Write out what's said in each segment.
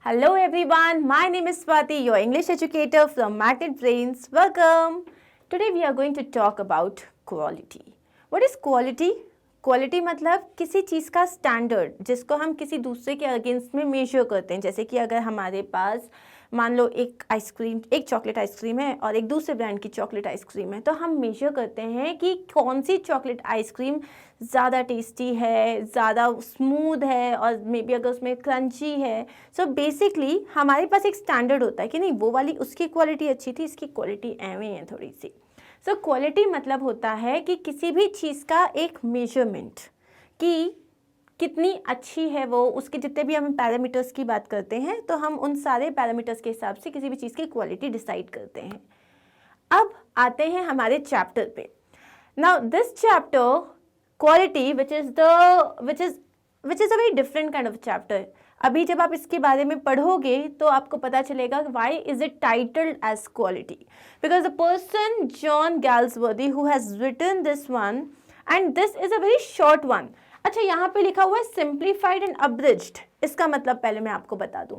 Hello everyone, my name is Swati, your English educator from Magnet Brains. Welcome. Today we are going to talk about quality. What is quality? Quality मतलब किसी चीज़ का standard जिसको हम किसी दूसरे के against में मेजर करते हैं. जैसे कि अगर हमारे पास मान लो एक चॉकलेट आइसक्रीम है और एक दूसरे ब्रांड की चॉकलेट आइसक्रीम है, तो हम मेजर करते हैं कि कौन सी चॉकलेट आइसक्रीम ज़्यादा टेस्टी है, ज़्यादा स्मूथ है और मे बी अगर उसमें क्रंची है. सो बेसिकली हमारे पास एक स्टैंडर्ड होता है कि नहीं वो वाली उसकी क्वालिटी अच्छी थी, इसकी क्वालिटी एवं है थोड़ी सी. सो क्वालिटी मतलब होता है कि किसी भी चीज़ का एक मेजरमेंट कि कितनी अच्छी है वो, उसके जितने भी हम पैरामीटर्स की बात करते हैं तो हम उन सारे पैरामीटर्स के हिसाब से किसी भी चीज़ की क्वालिटी डिसाइड करते हैं. अब आते हैं हमारे चैप्टर पे. Now this chapter quality which is a very different kind of chapter. अभी जब आप इसके बारे में पढ़ोगे तो आपको पता चलेगा why is it titled as quality, because the person John Galsworthy who has written this one and this is a very short one. अच्छा, यहाँ पे लिखा हुआ है सिंप्लीफाइड एंड अब्रिज्ड. इसका मतलब पहले मैं आपको बता दूं.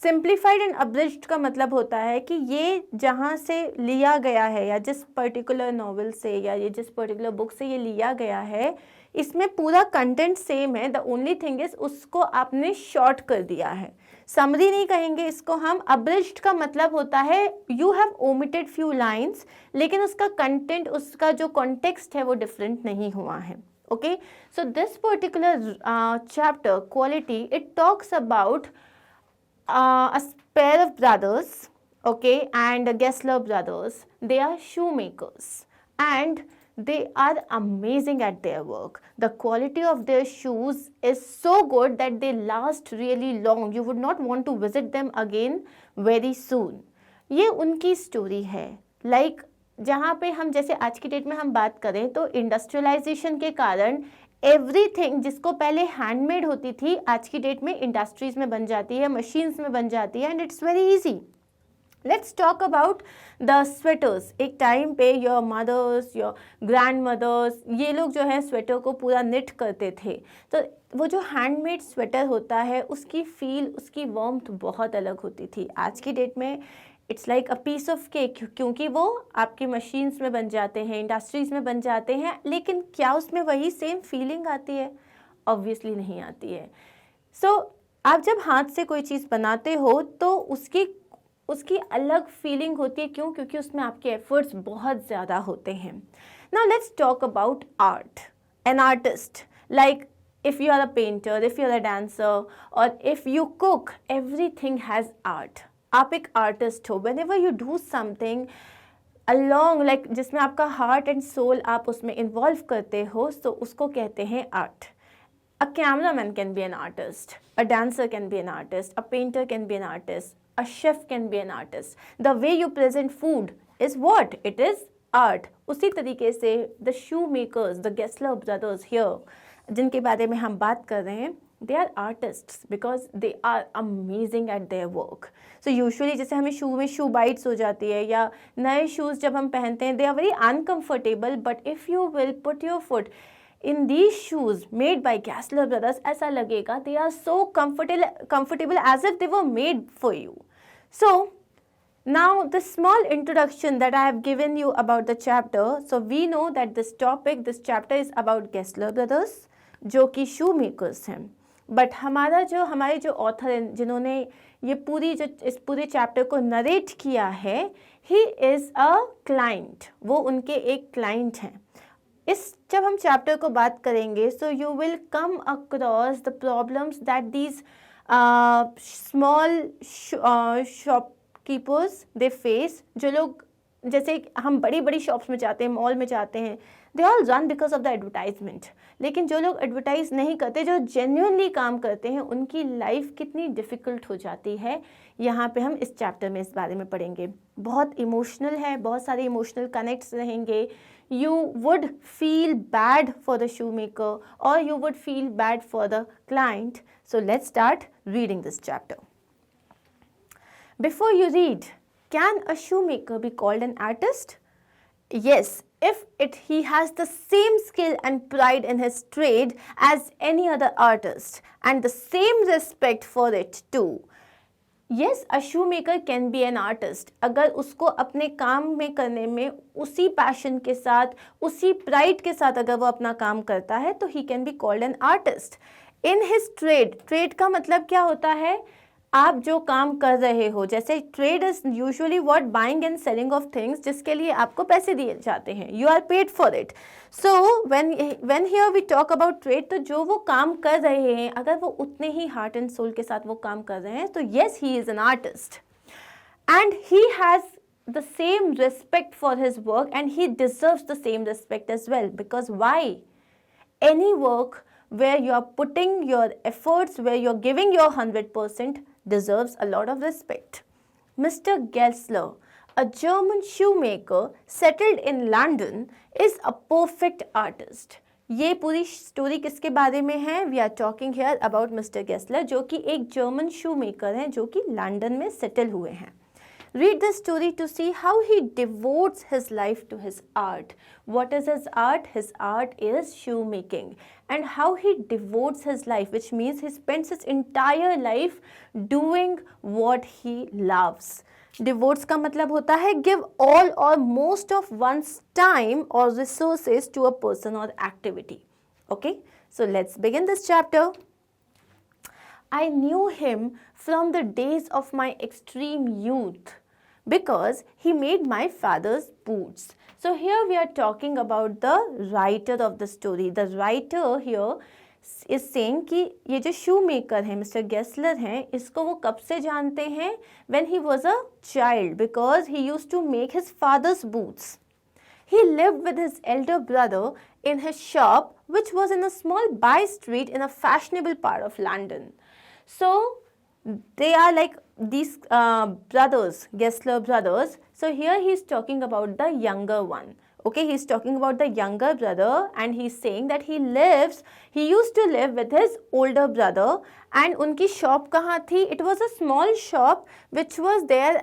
सिंप्लीफाइड एंड अब्रिज्ड का मतलब होता है कि ये जहाँ से लिया गया है या जिस पर्टिकुलर नॉवेल से या ये जिस पर्टिकुलर बुक से ये लिया गया है, इसमें पूरा कंटेंट सेम है. द ओनली थिंग इज उसको आपने शॉर्ट कर दिया है. समरी नहीं कहेंगे इसको हम. अब्रिज्ड का मतलब होता है you have omitted few lines, लेकिन उसका कंटेंट, उसका जो कॉन्टेक्स्ट है वो डिफरेंट नहीं हुआ है. Okay, so this particular chapter, quality, it talks about a pair of brothers, okay, and Gessler brothers. They are shoemakers and they are amazing at their work. The quality of their shoes is so good that they last really long. You would not want to visit them again very soon. ये उनकी story है. Like जहाँ पे हम जैसे आज की date में हम बात करें तो इंडस्ट्रियलाइजेशन के कारण एवरीथिंग जिसको पहले हैंडमेड होती थी आज की डेट में इंडस्ट्रीज में बन जाती है, मशीन्स में बन जाती है and it's very easy. Let's talk about the sweaters. एक टाइम पे your mothers, your grandmothers, ये लोग जो है स्वेटर को पूरा निट करते थे. तो वो जो हैंडमेड स्वेटर होता है उसकी फील, उसकी वार्मथ बहुत अलग होती थी. आज की डेट में it's like a piece of cake, क्योंकि वो आपकी मशीन्स में बन जाते हैं, इंडस्ट्रीज़ में बन जाते हैं. लेकिन क्या उसमें वही सेम फीलिंग आती है? ऑब्वियसली नहीं आती है. सो आप जब हाथ से कोई चीज़ बनाते हो तो उसकी अलग फीलिंग होती है. क्यों? क्योंकि उसमें आपके एफर्ट्स बहुत ज़्यादा होते हैं. Now let's talk about art. An artist, like if you are a painter, if you are a dancer, or if you cook, everything has art. आप एक आर्टिस्ट हो. whenever you do something along like जिसमें आपका heart and soul आप उसमें involve करते हो, तो उसको कहते हैं art. A cameraman can be an artist, a dancer can be an artist, a painter can be an artist, a chef can be an artist. The way you present food is what? It is art. उसी तरीके से the shoemakers, the Gessler brothers here, जिनके बारे में हम बात कर रहे हैं, they are artists because they are amazing at their work. So usually जैसे हमें शू में शू बाइट्स हो जाती है या नए शूज़ जब हम पहनते हैं, they are very uncomfortable, but if you will put your foot in these shoes made by Gessler brothers, ऐसा लगेगा they are so comfortable as if they were made for you. So now the small introduction that I have given you about the chapter, so we know that this chapter is about Gessler brothers जो कि शू makers हैं. But हमारे जो author हैं जिन्होंने ये इस पूरे चैप्टर को नरेट किया है, ही इज़ अ क्लाइंट. वो उनके एक क्लाइंट हैं. जब हम चैप्टर को बात करेंगे so you will come across the problems that these small shopkeepers they face. जो लोग, जैसे हम बड़ी बड़ी शॉप्स में जाते हैं, मॉल में जाते हैं, they all run because of the advertisement. लेकिन जो लोग एडवर्टाइज नहीं करते, जो जेन्युइनली काम करते हैं, उनकी लाइफ कितनी डिफ़िकल्ट हो जाती है, यहाँ पे हम इस चैप्टर में इस बारे में पढ़ेंगे. बहुत इमोशनल है, बहुत सारे इमोशनल कनेक्ट्स रहेंगे. You would feel bad for the shoe maker और you would feel bad for the client. So let's start reading this chapter. Before you read, can a shoemaker be called an artist? Yes, if he has the same skill and pride in his trade as any other artist and the same respect for it too. Yes, a shoe maker can be an artist. अगर उसको अपने काम में करने में उसी passion के साथ, उसी प्राइड के साथ अगर वो अपना काम करता है तो he can be called an artist. In his trade, trade का मतलब क्या होता है, आप जो काम कर रहे हो, जैसे trade is usually what, buying and selling of things, जिसके लिए आपको पैसे दिए जाते हैं, you are paid for it. So when here we talk about trade, तो जो वो काम कर रहे हैं अगर वो उतने ही हार्ट एंड सोल के साथ वो काम कर रहे हैं तो yes, he is an artist and he has the same respect for his work and he deserves the same respect as well, because why, any work where you are putting your efforts, where you're giving your 100% deserves a lot of respect. Mr. Gessler, a German shoemaker settled in London, is a perfect artist. ये पूरी story किसके बारे में है? We are talking here about mister Gessler, जो कि एक German शू maker हैं जो कि लंदन में सेटल हुए हैं. Read the story to see how he devotes his life to his art. What is his art? His art is shoemaking. And how he devotes his life, which means he spends his entire life doing what he loves. Devotes का मतलब होता है give all or most of one's time or resources to a person or activity. Okay, so let's begin this chapter. I knew him from the days of my extreme youth, because he made my father's boots. So here we are talking about the writer of the story. The writer here is saying कि ये जो shoemaker हैं, Mr. Gessler हैं, इसको वो कब से जानते हैं? When he was a child, because he used to make his father's boots. He lived with his elder brother in his shop, which was in a small by street in a fashionable part of London. So they are like these brothers, Gessler brothers. So here he is talking about the younger one. Okay, he is talking about the younger brother and he is saying that he used to live with his older brother. And उनकी shop कहाँ थी? It was a small shop which was there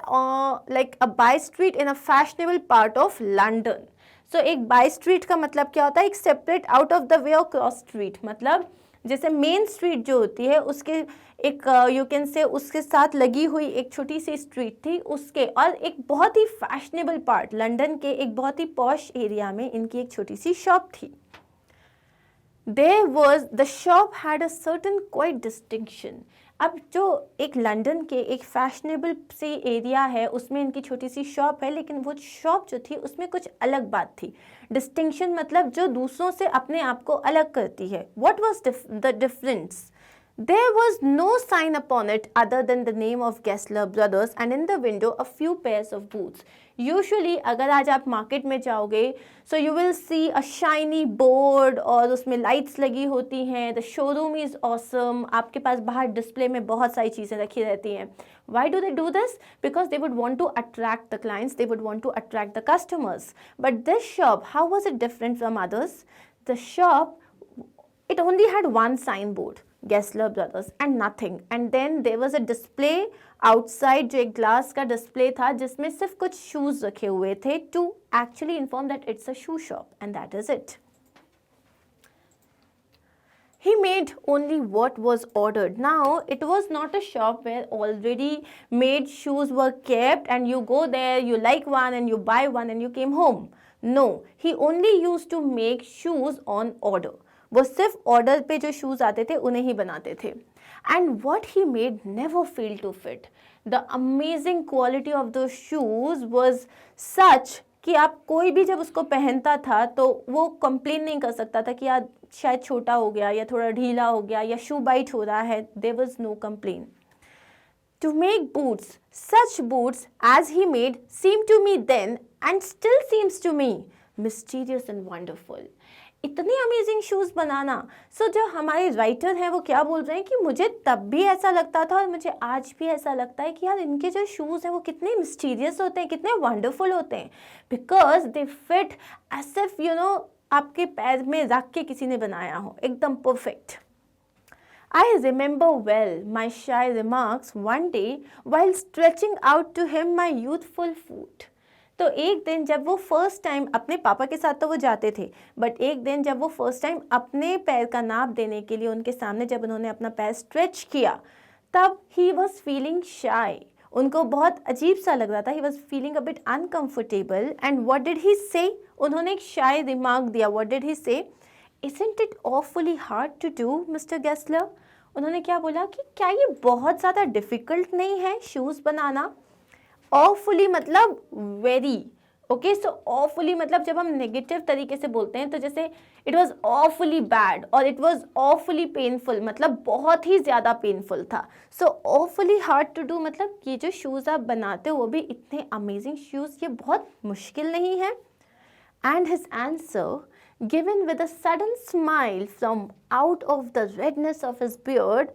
like a by street in a fashionable part of London. So एक by street का मतलब क्या होता है? एक separate out of the way or cross street, मतलब जैसे मेन स्ट्रीट जो होती है उसके एक यू कैन से उसके साथ लगी हुई एक छोटी सी स्ट्रीट थी उसके, और एक बहुत ही फैशनेबल पार्ट लंदन के एक बहुत ही पॉश एरिया में इनकी एक छोटी सी शॉप थी. The shop had a certain quite distinction. अब जो एक लंदन के एक फैशनेबल से एरिया है उसमें इनकी छोटी सी शॉप है, लेकिन वो शॉप जो थी उसमें कुछ अलग बात थी. डिस्टिंक्शन मतलब जो दूसरों से अपने आप को अलग करती है. What was the difference? There was no sign upon it other than the name of Gessler Brothers and in the window a few pairs of boots. Usually अगर आज आप मार्केट में जाओगे so you will see a shiny board और उसमें lights लगी होती हैं. The showroom is awesome. आपके पास बाहर डिस्प्ले में बहुत सारी चीज़ें रखी रहती हैं. Why do they do this? Because they would want to attract the clients, they would want to attract the customers. But this shop, how was it different from others? The shop, it only had one signboard, Gessler Brothers, and nothing. And then there was a display outside जो एक glass का display था जिसमें सिर्फ कुछ shoes रखे हुए थे to actually inform that it's a shoe shop, and that is it. He made only what was ordered. Now, it was not a shop where already made shoes were kept and you go there, you like one and you buy one and you came home. No, he only used to make shoes on order. वो सिर्फ order पे जो shoes आते थे उन्हें ही बनाते थे. And what he made never failed to fit. The amazing quality of those shoes was such कि आप कोई भी जब उसको पहनता था तो वो कंप्लेन नहीं कर सकता था कि यार शायद छोटा हो गया या थोड़ा ढीला हो गया या शू बाइट हो रहा है. There was no complaint. To make boots, such boots as he made seemed to me then and still seems to me mysterious and wonderful. इतने अमेजिंग शूज़ बनाना. सो जो हमारे राइटर हैं वो क्या बोल रहे हैं कि मुझे तब भी ऐसा लगता था और मुझे आज भी ऐसा लगता है कि यार इनके जो शूज़ हैं वो कितने मिस्टीरियस होते हैं, कितने वंडरफुल होते हैं, because they fit as if you know आपके पैर में रख के किसी ने बनाया हो, एकदम perfect. I remember well my shy remarks one day while stretching out to him my youthful foot. तो एक दिन जब वो फर्स्ट टाइम अपने पापा के साथ तो वो जाते थे, बट एक दिन जब वो फर्स्ट टाइम अपने पैर का नाप देने के लिए उनके सामने जब उन्होंने अपना पैर स्ट्रेच किया, तब he was feeling shy. उनको बहुत अजीब सा लग रहा था. He was feeling a bit uncomfortable. And what did he say? उन्होंने एक shy remark दिया. What did he say? Isn't it awfully hard to do, Mr. Gessler? उन्होंने क्या बोला कि क्या ये बहुत ज़्यादा डिफ़िकल्ट नहीं है शूज़ बनाना? awfully मतलब very. ओके, सो awfully मतलब जब हम नेगेटिव तरीके से बोलते हैं तो जैसे इट वॉज awfully बैड और इट वॉज awfully पेनफुल, मतलब बहुत ही ज़्यादा पेनफुल था. सो awfully हार्ड टू डू मतलब ये जो शूज़ आप बनाते हो वो भी इतने अमेजिंग शूज़, ये बहुत मुश्किल नहीं है. And his answer given with a sudden smile from out of the redness of his beard,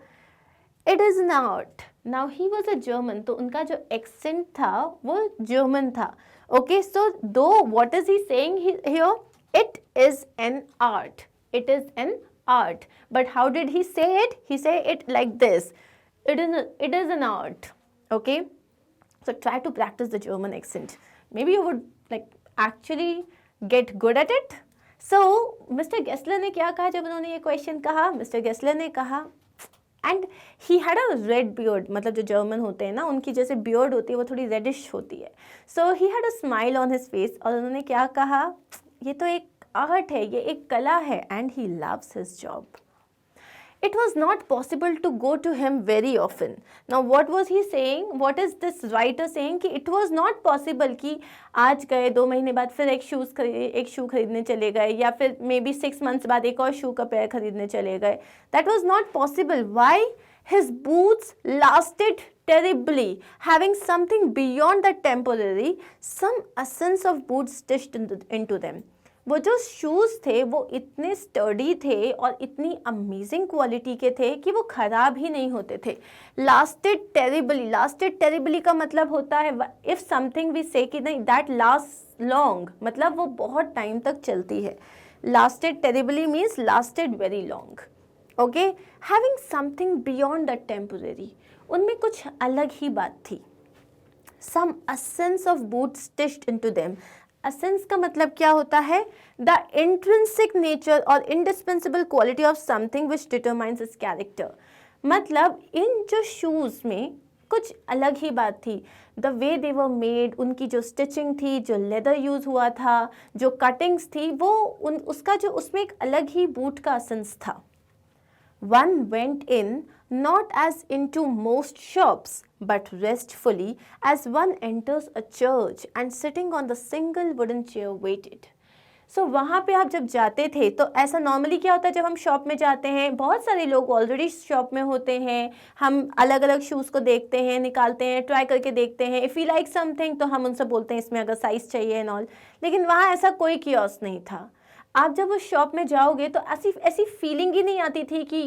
it is not. Now he was a German, तो उनका जो accent था वो German था. Okay, so though what is he saying here? It is an art. It is an art. But how did he say it? He said it like this. It is an art. Okay, so try to practice the German accent. Maybe you would like actually get good at it. So Mr. Gessler ने क्या कहा जब उन्होंने ये question कहा? Mr. Gessler ने कहा and he had a red beard, मतलब जो जर्मन होते हैं ना उनकी जैसे बियर्ड होती है वो थोड़ी रेडिश होती है. So he had a smile on his face और उन्होंने क्या कहा? ये तो एक आर्ट है, ये एक कला है. And he loves his job. It was not possible to go to him very often. Now what was he saying? What is this writer saying? कि it was not possible कि आज गए 2 महीने बाद फिर एक शू खरीदने चले गए या फिर मे बी 6 months बाद एक और शू का पेयर खरीदने चले गए. That was not possible. Why? His boots lasted terribly, having something beyond the temporary, some essence of boots stitched into them. वो जो शूज़ थे वो इतने स्टडी थे और इतनी अमेजिंग क्वालिटी के थे कि वो ख़राब ही नहीं होते थे. लास्टेड टेरिबली का मतलब होता है इफ़ समथिंग वी से कि नहीं दैट लास्ट लॉन्ग, मतलब वो बहुत टाइम तक चलती है. Lasted terribly means lasted very long. Okay, having something beyond the temporary, उनमें कुछ अलग ही बात थी. Some essence of boot stitched into them. Essence का मतलब क्या होता है? द इंट्रिंसिक नेचर और indispensable quality of something which determines its character. मतलब इन जो शूज़ में कुछ अलग ही बात थी. The way they were made, उनकी जो स्टिचिंग थी, जो लेदर यूज़ हुआ था, जो कटिंग्स थी, वो उसका जो उसमें एक अलग ही बूट का एसेंस था. One went in not as into most shops, but restfully as one enters a church and sitting on the single wooden chair waited. So वहाँ पे आप जब जाते थे तो ऐसा नॉर्मली क्या होता है जब हम शॉप में जाते हैं, बहुत सारे लोग ऑलरेडी शॉप में होते हैं, हम अलग अलग शूज़ को देखते हैं, निकालते हैं, ट्राई करके देखते हैं. इफ़ वी लाइक समथिंग तो हम उनसे बोलते हैं इसमें अगर साइज़ चाहिए एंड ऑल. लेकिन वहाँ ऐसा कोई कियोस्क नहीं था. आप जब उस शॉप में जाओगे तो ऐसी फीलिंग ही नहीं आती थी कि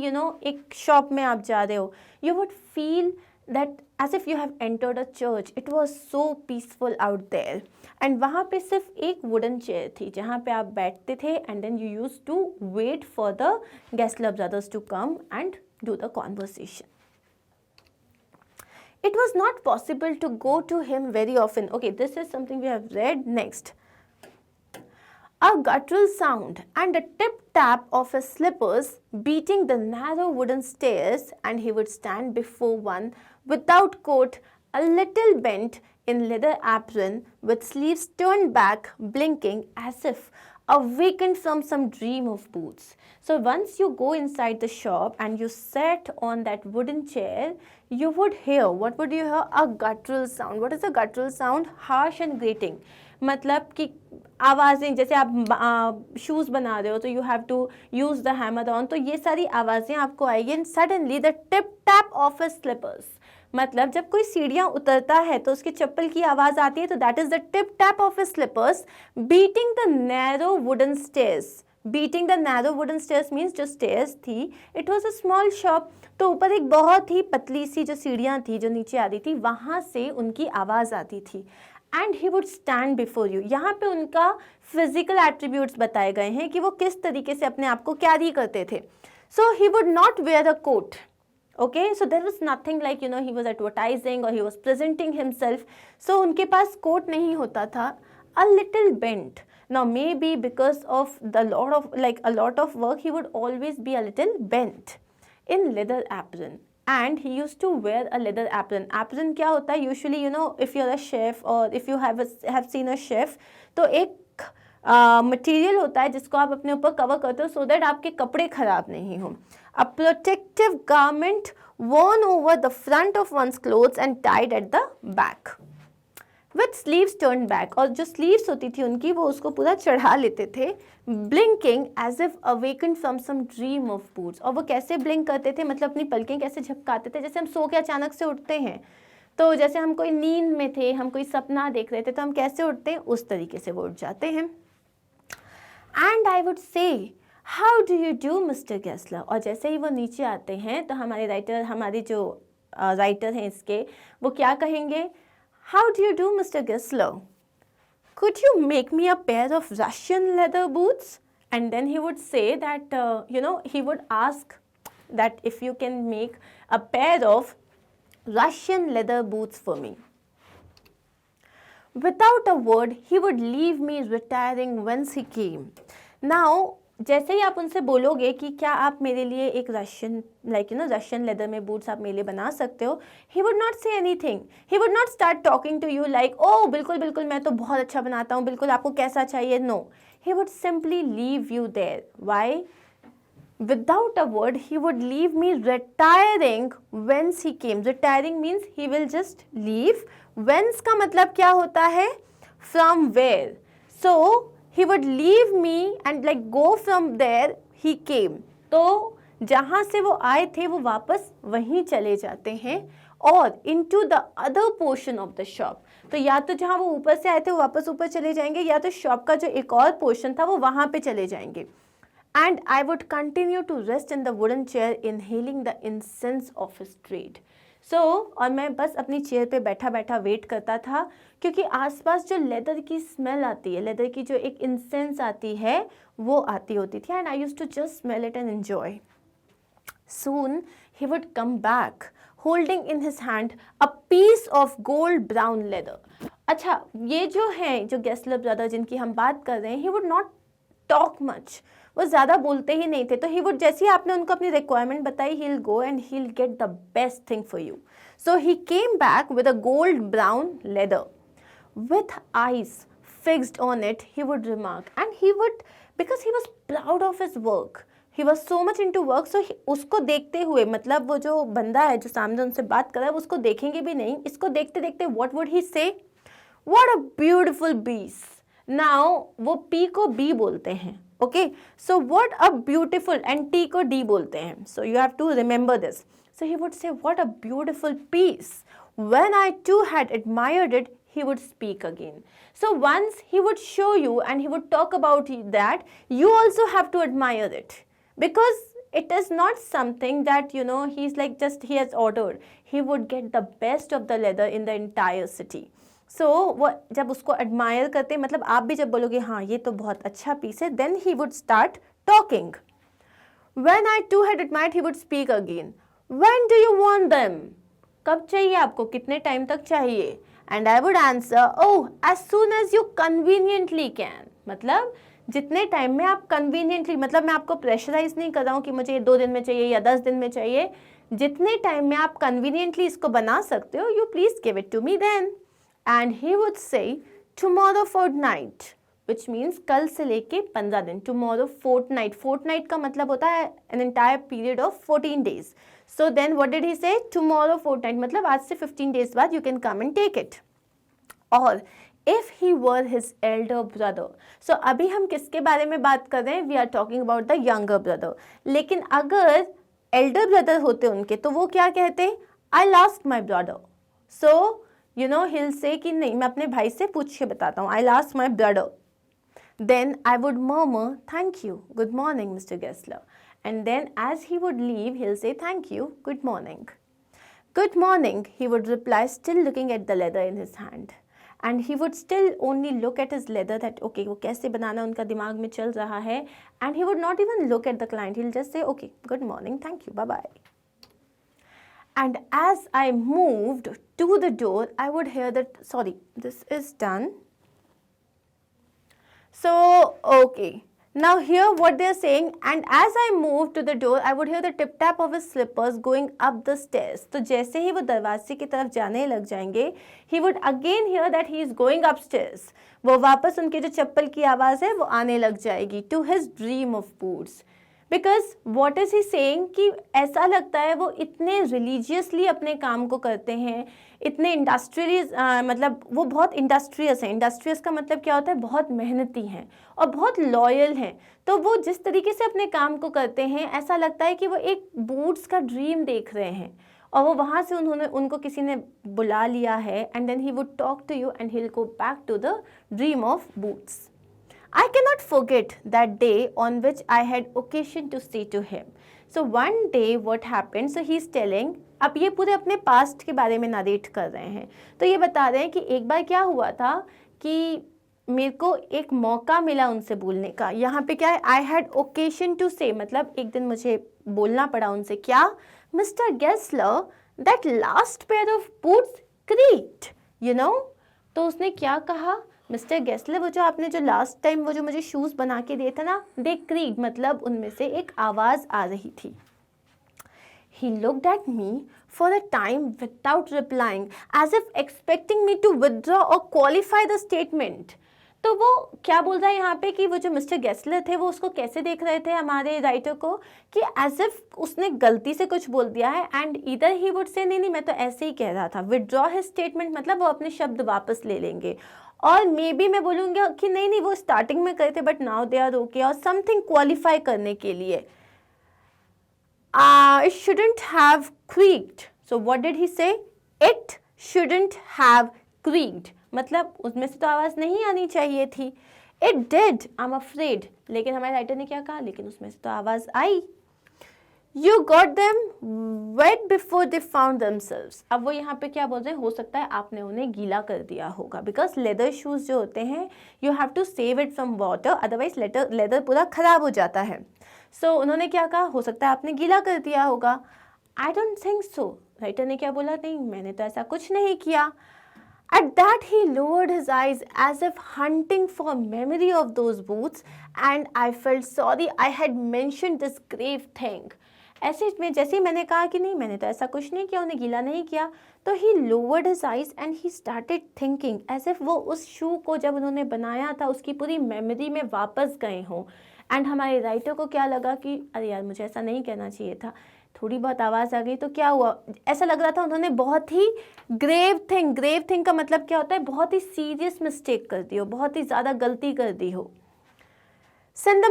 एक शॉप में आप जा रहे हो. You would feel that as if you have entered a church. It was so peaceful out there. And वहाँ पे सिर्फ एक वुडन चेयर थी जहाँ पे आप बैठते थे and then you use to wait for the Gessler brothers to come and do the conversation. It was not possible to go to him very often. Okay, this is something we have read. Next. A guttural sound and a tip-tap of his slippers beating the narrow wooden stairs, and he would stand before one without coat, a little bent in leather apron, with sleeves turned back, blinking as if awakened from some dream of boots. So once you go inside the shop and you sit on that wooden chair, you would hear, what would you hear? A guttural sound. What is a guttural sound? Harsh and grating. मतलब कि आवाज़ें, जैसे आप shoes बना रहे हो तो you have to use the hammer on, तो ये सारी आवाज़ें आपको आएगी. And suddenly the tip tap of his slippers, मतलब जब कोई सीढ़ियाँ उतरता है तो उसकी चप्पल की आवाज़ आती है, तो that is the tip tap of his slippers beating the narrow wooden stairs. Beating the narrow wooden stairs means जो स्टेयर्स थी, it was a small shop, तो ऊपर एक बहुत ही पतली सी जो सीढ़ियाँ थी जो नीचे आ रही थी, वहाँ से उनकी आवाज़ आती थी. And he would stand before you. यहाँ पे उनका फिजिकल एट्रीब्यूट्स बताए गए हैं कि वो किस तरीके से अपने आप को कैरी करते थे. So he would not wear a coat. Okay, so there was nothing like he was advertising और he was presenting himself. So उनके पास कोट नहीं होता था. A little bent. Now maybe because of a lot of work he would always be a little bent in leather apron. and he used to wear a leather apron. Apron क्या होता है? Usually, you know, if you're a chef or if you have seen a chef, तो एक material होता है जिसको आप अपने ऊपर कवर करते हो, सो दैट आपके कपड़े खराब नहीं हो. A protective garment worn over the front of one's clothes and tied at the back. With sleeves turned back, और जो sleeves होती थी उनकी वो उसको पूरा चढ़ा लेते थे. Blinking as if awakened from some dream of boots. और वो कैसे blink करते थे, मतलब अपनी पलकें कैसे झपकाते थे, जैसे हम सो के अचानक से उठते हैं. तो जैसे हम कोई नींद में थे, हम कोई सपना देख रहे थे, तो हम कैसे उठते हैं, उस तरीके से वो उठ जाते हैं. And I would say, how do you do, Mr. Gessler? और जैसे ही वो नीचे आते हैं तो हमारी जो राइटर हैं इसके, वो क्या कहेंगे? How do you do, Mr. Gessler? Could you make me a pair of Russian leather boots? And then he would say that, he would ask that if you can make a pair of Russian leather boots for me. Without a word, he would leave me retiring whence he came. Now, जैसे ही आप उनसे बोलोगे कि क्या आप मेरे लिए एक रशियन लेदर में बूट्स आप मेरे लिए बना सकते हो, he would not say anything. He would not start talking to you like, oh बिल्कुल बिल्कुल मैं तो बहुत अच्छा बनाता हूँ, बिल्कुल आपको कैसा चाहिए. No, he would simply leave you there. Why? Without a word, he would leave me retiring whence he came. Retiring means he will just leave. Whence का मतलब क्या होता है? From where. So he would leave me and like go from there he came. तो जहाँ से वो आए थे वो वापस वहीं चले जाते हैं, और into the other portion of the shop. तो या तो जहाँ वो ऊपर से आए थे वो वापस ऊपर चले जाएंगे, या तो शॉप का जो एक और पोर्शन था वो वहाँ पे चले जाएंगे. And I would continue to rest in the wooden chair, inhaling the incense of his trade. So, और मैं बस अपनी चेयर पे बैठा बैठा वेट करता था, क्योंकि आसपास जो लेदर की स्मेल आती है, लेदर की जो एक इंसेंस आती है, वो आती होती थी. And I used to just smell it and enjoy. Soon he would come back, holding in his hand a piece of gold brown leather. अच्छा, ये जो हैं, जो गेस्लर ब्रदर जिनकी हम बात कर रहे हैं, he would not talk much. वो ज़्यादा बोलते ही नहीं थे. तो ही वुड, जैसे ही आपने उनको अपनी रिक्वायरमेंट बताई, ही will go and he will get the best thing for you. So he came back with a gold brown leather with eyes fixed on it. He would remark, and he would, because he was proud of his work, he was so much into work. So उसको देखते हुए, मतलब वो जो बंदा है जो सामने उनसे बात कर रहा है, वो उसको देखेंगे भी नहीं, इसको देखते देखते what would he say? What a beautiful beast. Now वो P को B बोलते हैं. Okay, so what a beautiful, and T को D बोलते हैं. So you have to remember this. So he would say, what a beautiful piece. When I too had admired it, he would speak again. So once he would show you and he would talk about that, you also have to admire it, because it is not something that, he's like just he has ordered. He would get the best of the leather in the entire city. So वो जब उसको admire करते, मतलब आप भी जब बोलोगे हाँ ये तो बहुत अच्छा पीस है, then he would start talking. When I too had admired, he would speak again. When do you want them? कब चाहिए आपको, कितने टाइम तक चाहिए? And I would answer, oh, as soon as you conveniently can. मतलब जितने time में आप conveniently, मतलब मैं आपको प्रेशराइज नहीं कर रहा हूँ कि मुझे 2 दिन में चाहिए या 10 दिन में चाहिए. जितने टाइम में आप conveniently इसको बना सकते हो, you please give it to me then. And he would say, tomorrow fortnight, which means कल से लेके 15 दिन. Tomorrow fortnight. Fortnight का मतलब होता है an entire period of 14 days. So then what did he say? Tomorrow fortnight, मतलब आज से 15 days बाद you can come and take it. और if he were his elder brother. So अभी हम किसके बारे में बात कर रहे हैं? We are talking about the younger brother. लेकिन अगर elder brother होते उनके, तो वो क्या कहते? I'll ask my brother. So he'll say कि नहीं, मैं अपने भाई से पूछ के बताता हूँ. I'll ask my brother. Then I would murmur, thank you, good morning, Mr. Gessler. And then as he would leave, he'll say, thank you, good morning. Good morning, he would reply, still looking at the leather in his hand. And he would still only look at his leather, that okay, वो कैसे बनाना उनका दिमाग में चल रहा है. And he would not even look at the client. He'll just say, okay, good morning, thank you, bye-bye. And as I moved to the door, I would hear that, sorry, this is done. So, okay. Now here what they are saying, and as I moved to the door, I would hear the tip tap of his slippers going up the stairs. तो जैसे ही वो दरवाजे की तरफ जाने लग जाएंगे, he would again hear that he is going upstairs. वो वापस उनके जो चप्पल की आवाज़ है वो आने लग जाएगी. To his dream of boots. Because what is he saying कि ऐसा लगता है वो इतने रिलीजियसली अपने काम को करते हैं, इतने इंडस्ट्रियस मतलब वो बहुत इंडस्ट्रियस हैं. इंडस्ट्रियस का मतलब क्या होता है? बहुत मेहनती हैं और बहुत लॉयल हैं. तो वो जिस तरीके से अपने काम को करते हैं ऐसा लगता है कि वो एक बूट्स का ड्रीम देख रहे हैं और वो वहाँ से उनको किसी ने बुला लिया है. And then he would talk to you and he will go back to the dream of boots. I cannot forget that day on which I had occasion to say to him. So one day what happened, so he's telling, अब ये पूरे अपने past के बारे में narrate कर रहे हैं. तो ये बता रहे हैं कि एक बार क्या हुआ था कि मेरे को एक मौका मिला उनसे बोलने का. यहाँ पे क्या है? I had occasion to say, मतलब एक दिन मुझे बोलना पड़ा उनसे. क्या? Mr. Gessler, that last pair of boots creaked, you know. तो उसने क्या कहा? मिस्टर गेस्लर, वो जो आपने जो लास्ट टाइम वो जो मुझे शूज़ बना के दिए थे ना, दे क्रीड, मतलब उनमें से एक आवाज़ आ रही थी. He looked at me for a time without replying, as if expecting me to withdraw or qualify the statement. तो वो क्या बोल रहा है यहाँ पे कि वो जो मिस्टर गेस्लर थे वो उसको कैसे देख रहे थे हमारे राइटर को कि एज इफ उसने गलती से कुछ बोल दिया है. एंड इधर ही वुड से नहीं मैं तो ऐसे ही कह रहा था. विदड्रॉ हिज स्टेटमेंट मतलब वो अपने शब्द वापस ले लेंगे. और मे बी मैं बोलूँगी कि नहीं वो स्टार्टिंग में करे थे but now they are okay, और समथिंग क्वालिफाई करने के लिए. It shouldn't have creaked. So what did he say? It shouldn't have creaked. मतलब उसमें से तो आवाज़ नहीं आनी चाहिए थी. It did, I'm afraid. लेकिन हमारे राइटर ने क्या कहा? लेकिन उसमें से तो आवाज़ आई. You got them wet before they found themselves. अब वो यहाँ पे क्या बोल रहे हैं? हो सकता है आपने उन्हें गीला कर दिया होगा. Because leather shoes जो होते हैं you have to save it from water, otherwise leather पूरा ख़राब हो जाता है. So उन्होंने क्या कहा? हो सकता है आपने गीला कर दिया होगा. I don't think so. Writer ने क्या बोला? नहीं, मैंने तो ऐसा कुछ नहीं किया. At that he lowered his eyes as if hunting for memory of those boots, and I felt sorry I had mentioned this grave thing. ऐसे में जैसे ही मैंने कहा कि नहीं मैंने तो ऐसा कुछ नहीं किया, उन्हें गीला नहीं किया, तो he lowered his eyes and he started thinking as if वो उस शू को जब उन्होंने बनाया था उसकी पूरी मेमोरी में वापस गए हों. एंड हमारे राइटर को क्या लगा कि अरे यार मुझे ऐसा नहीं कहना चाहिए था, थोड़ी बहुत आवाज़ आ गई तो क्या हुआ. ऐसा लग रहा था उन्होंने बहुत ही ग्रेव थिंग का मतलब क्या होता है? बहुत ही सीरियस मिस्टेक कर दी हो, बहुत ही ज़्यादा गलती कर दी हो. सेंड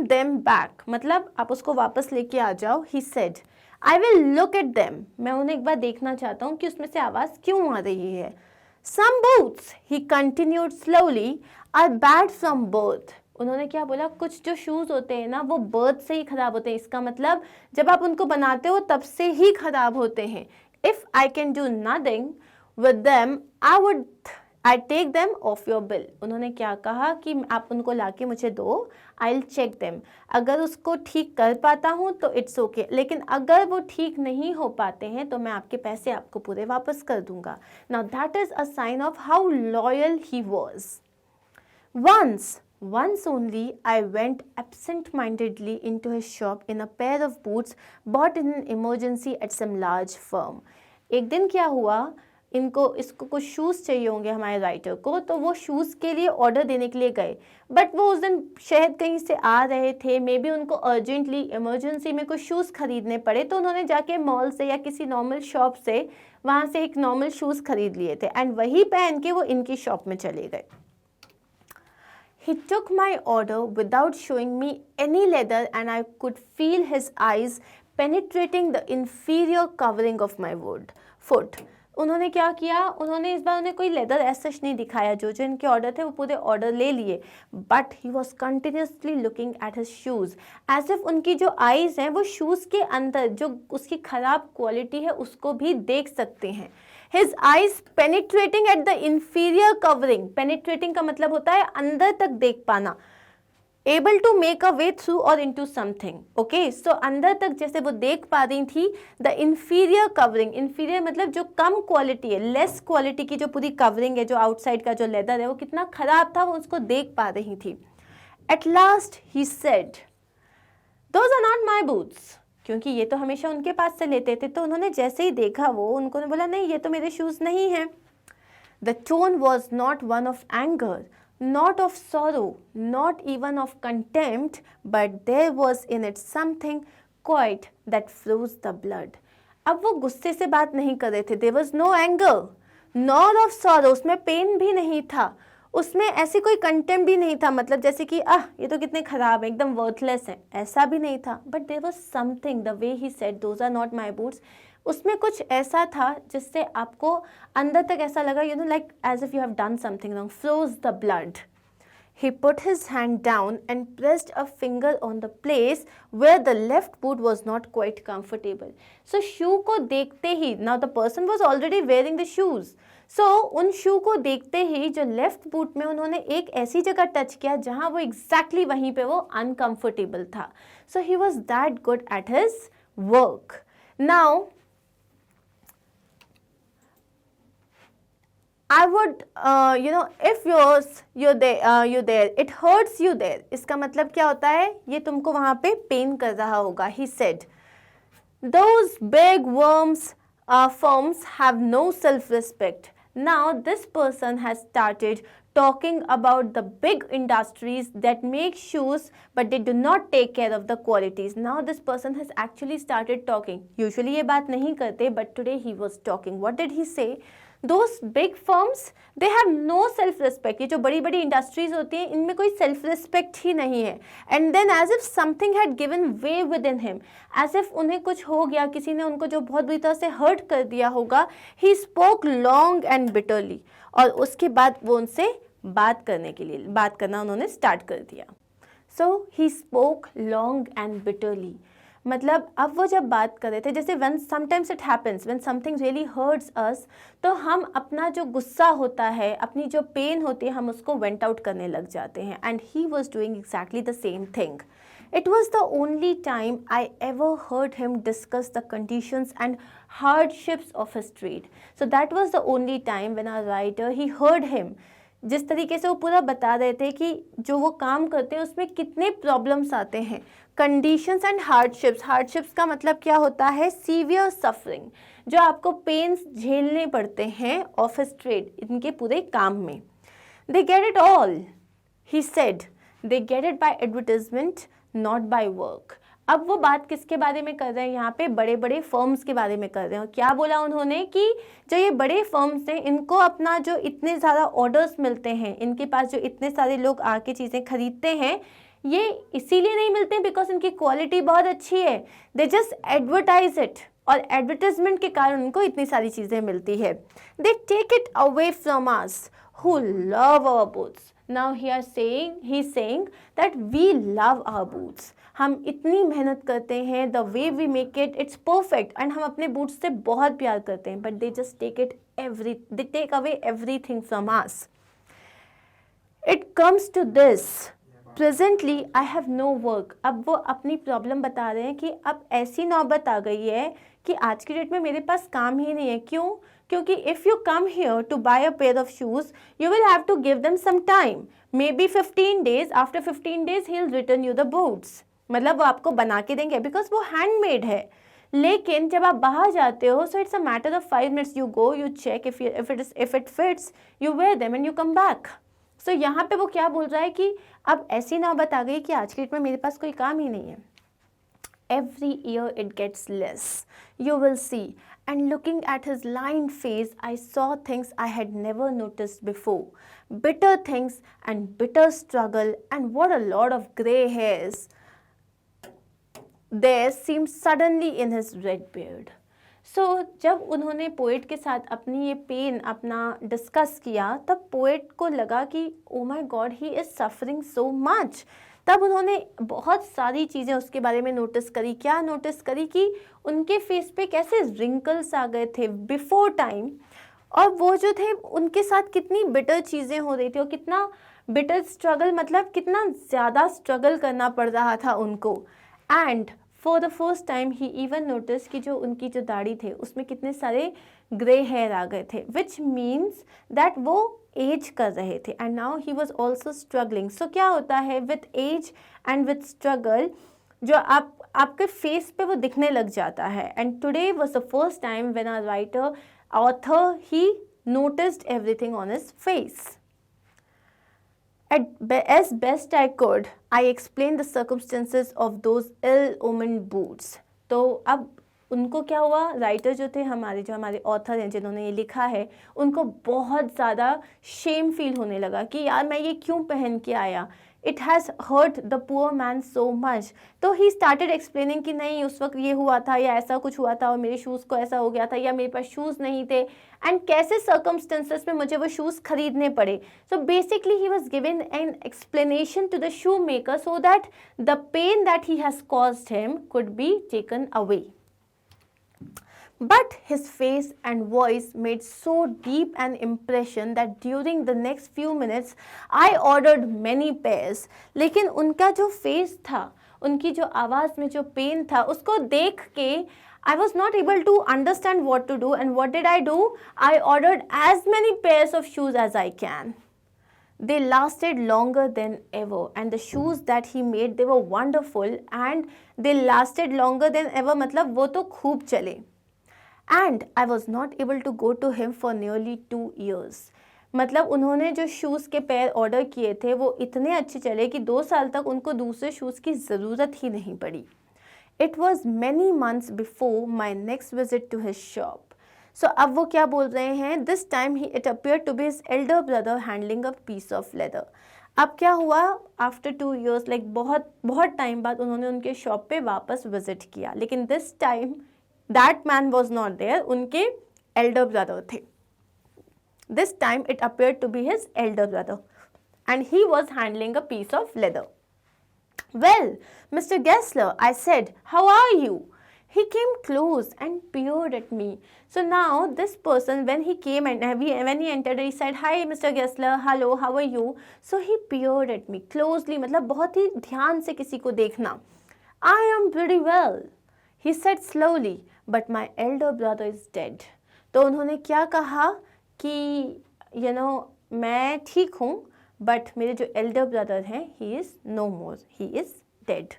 देम बैक मतलब आप उसको वापस लेके आ जाओ. He said I will look at them, मैं उन्हें एक बार देखना चाहता हूँ कि उसमें से आवाज़ क्यों आ रही है. Some boots, he continued slowly, are bad from birth. उन्होंने क्या बोला? कुछ जो शूज़ होते हैं ना वो बर्थ से ही ख़राब होते हैं. इसका मतलब जब आप उनको बनाते हो तब से ही ख़राब होते हैं. If I can do nothing with them I take them off your bill. उन्होंने क्या कहा कि आप उनको लाके मुझे दो, आई विल चेक देम. अगर उसको ठीक कर पाता हूँ तो इट्स ओके, लेकिन अगर वो ठीक नहीं हो पाते हैं तो मैं आपके पैसे आपको पूरे वापस कर दूंगा. Now that is a sign of how loyal he was. Once only I went absent-mindedly into his shop in a pair of boots bought in an emergency at some large firm. एक दिन क्या हुआ, इसको कुछ shoes चाहिए होंगे हमारे writer को, तो वो शूज़ के लिए ऑर्डर देने के लिए गए. बट वो उस दिन शायद कहीं से आ रहे थे, मे बी उनको अर्जेंटली इमरजेंसी में कुछ शूज़ खरीदने पड़े, तो उन्होंने जाके मॉल से या किसी नॉर्मल शॉप से वहाँ से एक नॉर्मल शूज़ खरीद लिए थे एंड वही पहन के वो इनकी शॉप में चले गए. He took my order without showing me any leather and I could feel his eyes penetrating the inferior covering of my foot. उन्होंने क्या किया? उन्होंने इस बार उन्हें कोई लेदर ऐसा नहीं दिखाया. जो इनके ऑर्डर थे वो पूरे ऑर्डर ले लिए. But he was continuously looking at his shoes as if उनकी जो आईज़ हैं वो शूज़ के अंदर जो उसकी ख़राब क्वालिटी है उसको भी देख सकते हैं. His eyes penetrating at the inferior covering. Penetrating का मतलब होता है अंदर तक देख पाना. Able to make a way through और इनटू समथिंग, ओके। सो अंदर तक जैसे वो देख पा रही थी, द इंफीरियर कवरिंग, इंफीरियर मतलब जो कम क्वालिटी है, लेस क्वालिटी की जो पूरी कवरिंग है, जो आउटसाइड का जो लेदर है वो कितना खराब था, वो उसको देख पा रही थी। At last he said, those are not my boots, क्योंकि ये तो हमेशा उनके पास से लेते थे, तो उन्होंने जैसे ही देखा वो, उनको बोला नहीं ये तो मेरे शूज़ नहीं हैं। The tone was not one of anger, not of sorrow, not even of contempt, but there was in it something quiet that froze the blood. अब वो गुस्से से बात नहीं कर रहे थे, there was no anger, nor of sorrow, उसमें पेन भी नहीं था, उसमें ऐसी कोई कंटेम्प्ट भी नहीं था, मतलब जैसे कि ये तो कितने खराब है, एकदम वर्थलेस है, ऐसा भी नहीं था। But there was something, the way he said those are not my boots, उसमें कुछ ऐसा था जिससे आपको अंदर तक ऐसा लगा, you know, like as if you have done something wrong, froze the blood. He put his hand down and pressed a finger on the place where the left boot was not quite comfortable. So shoe को देखते ही, now the person was already wearing the shoes. So उन shoe को देखते ही जो left boot में उन्होंने एक ऐसी जगह touch किया जहाँ वो exactly वहीं पे वो uncomfortable था. So he was that good at his work. Now I would, if you're there, it hurts you there. इसका मतलब क्या होता है, ये तुमको वहाँ पे पेन कर रहा होगा. He said, those big firms have no self-respect. Now this person has started talking about the big industries that make shoes, but they do not take care of the qualities. Now this person has actually started talking. Usually ये बात नहीं करते, but today he was talking. What did he say? Those big firms, they have no self-respect. ये जो बड़ी बड़ी industries होती हैं, इनमें कोई सेल्फ रिस्पेक्ट ही नहीं है. And then as if something had given way within him, as if उन्हें कुछ हो गया, किसी ने उनको जो बहुत बुरी तरह से हर्ट कर दिया होगा. He spoke long and bitterly. और उसके बाद वो उनसे बात करना उन्होंने स्टार्ट कर दिया. So he spoke long and bitterly. मतलब अब वो जब बात कर रहे थे, जैसे when sometimes it happens when something really hurts us, तो हम अपना जो गुस्सा होता है, अपनी जो पेन होती है, हम उसको वेंट आउट करने लग जाते हैं. And he was doing exactly the same thing. It was the only time I ever heard him discuss the conditions and hardships of his trade. So that was the only time when our writer, he heard him. जिस तरीके से वो पूरा बता रहे थे कि जो वो काम करते हैं उसमें कितने प्रॉब्लम्स आते हैं. कंडीशंस एंड हार्डशिप्स का मतलब क्या होता है, सीवियर सफरिंग, जो आपको पेन्स झेलने पड़ते हैं ऑफिस ट्रेड, इनके पूरे काम में. They get it all, he said, they get it by advertisement not by work. अब वो बात किसके बारे में कर रहे हैं यहाँ पे, बड़े बड़े फर्म्स के बारे में कर रहे हैं. और क्या बोला उन्होंने कि जो ये बड़े फर्म्स हैं, इनको अपना जो इतने ज़्यादा ऑर्डर्स मिलते हैं, इनके पास जो इतने सारे लोग आके चीज़ें खरीदते हैं, ये इसीलिए नहीं मिलते हैं बिकॉज इनकी क्वालिटी बहुत अच्छी है. दे जस्ट एडवर्टाइज इट, और एडवर्टाइजमेंट के कारण उनको इतनी सारी चीज़ें मिलती है. They take it away from us who love our boots. Now he is saying that we love our boots. हम इतनी मेहनत करते हैं, the way we make it, it's perfect, and हम अपने बूट्स से बहुत प्यार करते हैं, but they just take away everything from us. It comes to this, presently I have no work. अब वो अपनी प्रॉब्लम बता रहे हैं कि अब ऐसी नौबत आ गई है कि आज की डेट में मेरे पास काम ही नहीं है. क्यों? क्योंकि if you come here to buy a pair of shoes, you will have to give them some time, maybe 15 days. After 15 days he will return you the boots. मतलब वो आपको बना के देंगे बिकॉज वो हैंडमेड है. लेकिन जब आप बाहर जाते हो, so it's a matter of 5 minutes. You go, you check if it fits, you wear them and you come back. So यहाँ पे वो क्या बोल रहा है कि अब ऐसी नौबत आ गई कि आज की डेट में मेरे पास कोई काम ही नहीं है. Every year it gets less, you will see. And looking at his lined face, I saw things I had never noticed before. Bitter things and bitter struggle, and what a lot of grey hairs there seemed suddenly in his red beard. So जब उन्होंने poet के साथ अपनी ये pen अपना discuss किया, तब poet को लगा कि oh my God, he is suffering so much. तब उन्होंने बहुत सारी चीज़ें उसके बारे में नोटिस करी. क्या नोटिस करी कि उनके फेस पे कैसे रिंकल्स आ गए थे बिफोर टाइम, और वो जो थे उनके साथ कितनी बिटर चीज़ें हो रही थी, और कितना बिटर स्ट्रगल मतलब कितना ज़्यादा स्ट्रगल करना पड़ रहा था उनको. And for the first time he even notice कि जो उनकी जो दाढ़ी थे उसमें कितने सारे ग्रे हेयर आ गए थे, विच मीन्स दैट वो एज कर रहे थे. And now he was also struggling. So क्या होता है with age and with struggle, जो आपके फेस पे वो दिखने लग जाता है. And today was the first time when a writer author he noticed everything on his face. As best I could, I explained the circumstances of those ill-omened boots. तो अब उनको क्या हुआ, राइटर जो थे जो हमारे ऑथर हैं जिन्होंने ये लिखा है, उनको बहुत ज़्यादा शेम फील होने लगा कि यार मैं ये क्यों पहन के आया. It has hurt the poor man so much. तो ही स्टार्टेड एक्सप्लेनिंग कि नहीं उस वक्त ये हुआ था या ऐसा कुछ हुआ था और मेरे शूज़ को ऐसा हो गया था या मेरे पास शूज़ नहीं थे एंड कैसे सर्कमस्टेंसेस में मुझे वो शूज़ खरीदने पड़े. So basically he was given an explanation to the shoe maker so that the pain that he has caused him could be taken away. But his face and voice made so deep an impression that during the next few minutes I ordered many pairs. लेकिन उनका जो face था, उनकी जो आवाज़ में जो pen था, उसको देख के I was not able to understand what to do. And what did I do? I ordered as many pairs of shoes as I can. They lasted longer than ever, and the shoes that he made, they were wonderful and they lasted longer than ever. मतलब वो तो खूब चले. And I was not able to go to him for nearly 2 years. मतलब उन्होंने जो shoes के pair order किए थे वो इतने अच्छे चले कि 2 साल तक उनको दूसरे शूज़ की ज़रूरत ही नहीं पड़ी. It was many months before my next visit to his shop. So अब वो क्या बोल रहे हैं, this time it appeared to be his elder brother handling a piece of leather. अब क्या हुआ, आफ्टर 2 years, लाइक बहुत टाइम बाद उन्होंने उनके शॉप पे वापस विजिट किया, लेकिन this time that man was not there. उनके elder brother थे. This time it appeared to be his elder brother and he was handling a piece of leather. Well, Mr. Gessler, I said, how are you? He came close and peered at me. So now this person, when he came and when he entered, he said, hi Mr. Gessler, hello, how are you? So he peered at me closely, मतलब बहुत ही ध्यान से किसी को देखना. I am pretty well, he said slowly. But my elder brother is dead. तो उन्होंने क्या कहा कि मैं ठीक हूँ, बट मेरे जो elder brother हैं, he is no more, he is dead.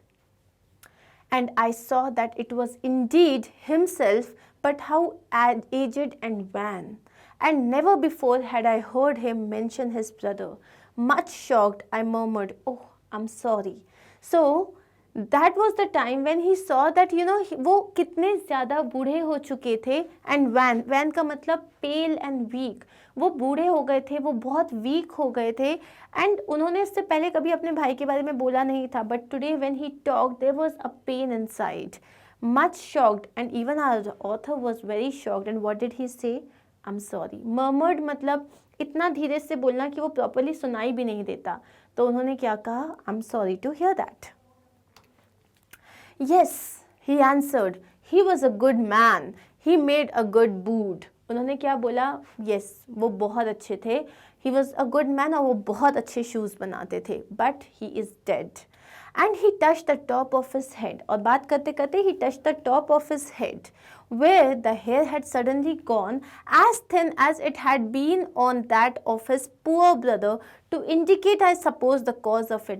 And I saw that it was indeed himself, but how aged and wan. And never before had I heard him mention his brother. Much shocked, I murmured, oh, I'm sorry. So that was the time when he saw that वो कितने ज़्यादा बूढ़े हो चुके थे. And when का मतलब pale and week. वो बूढ़े हो गए थे, वो बहुत वीक हो गए थे. एंड उन्होंने इससे पहले कभी अपने भाई के बारे में बोला नहीं था, but today when he talk there was a pen inside. Much shocked and even our author was very shocked. And what did he say? I am sorry. Murmured मतलब इतना धीरे से बोलना कि वो प्रॉपरली सुनाई भी नहीं देता. तो उन्होंने क्या कहा? I am sorry to hear that. Yes, he answered. He was a good man. He made a good boot. उन्होंने क्या बोला? Yes, वो बहुत अच्छे थे. He was a good man और वो बहुत अच्छे शूज़ बनाते थे. But he is dead. And he touched the top of his head. और बात करते करते he touched the top of his head, where the hair had suddenly gone as thin as it had been on that of his poor brother, to indicate, I suppose, the cause of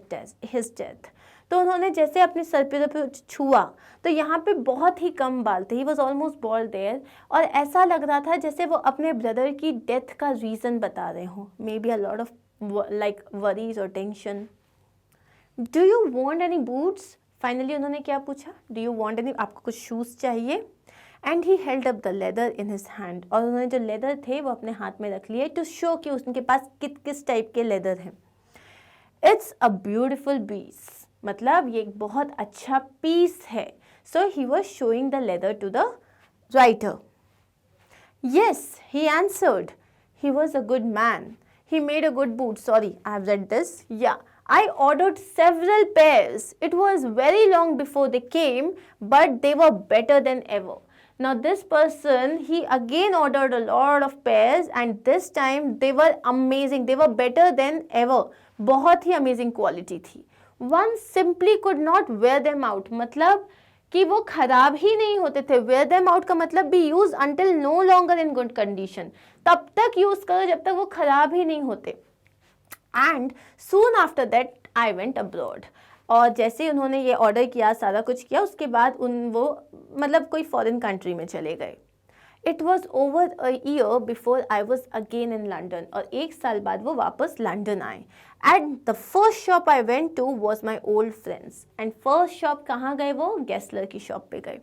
his death. तो उन्होंने जैसे अपने sir पे छुआ तो यहाँ पे बहुत ही कम बाल थे. He was almost bald there. और ऐसा लग रहा था जैसे वो अपने ब्रदर की डेथ का रीज़न बता रहे हों. May be a lot of like worries और tension. Do you want any boots? Finally उन्होंने क्या पूछा? डू यू वॉन्ट एनी, आपको कुछ शूज़ चाहिए? And he held up the leather in his hand. और उन्होंने जो लेदर थे वो अपने हाथ में रख लिए टू शो कि उनके पास किस टाइप के लेदर हैं. It's a beautiful piece. मतलब ये एक बहुत अच्छा पीस है. So he was showing the leather to the writer. Yes, he answered. He was a good man. He made a good boot. Sorry, I have read this. Yeah, I ordered several pairs. It was very long before they came, but they were better than ever. Now this person, he again ordered a lot of pairs, and this time they were amazing. They were better than ever. बहुत ही amazing quality थी। One simply could not wear them out, मतलब कि वो खराब ही नहीं होते थे। Wear them out का मतलब भी use until no longer in good condition, तब तक यूज करो जब तक वो खराब ही नहीं होते। And soon after that I went abroad, और जैसे ही उन्होंने ये ऑर्डर किया, सारा कुछ किया, उसके बाद वो मतलब कोई फॉरेन कंट्री में चले गए। It was over a year before I was again in London, और 1 साल बाद वो वापस लंदन आए। And the first shop I went to was my old friends, and first shop कहाँ गए? वो गेस्लर की शॉप पे गए।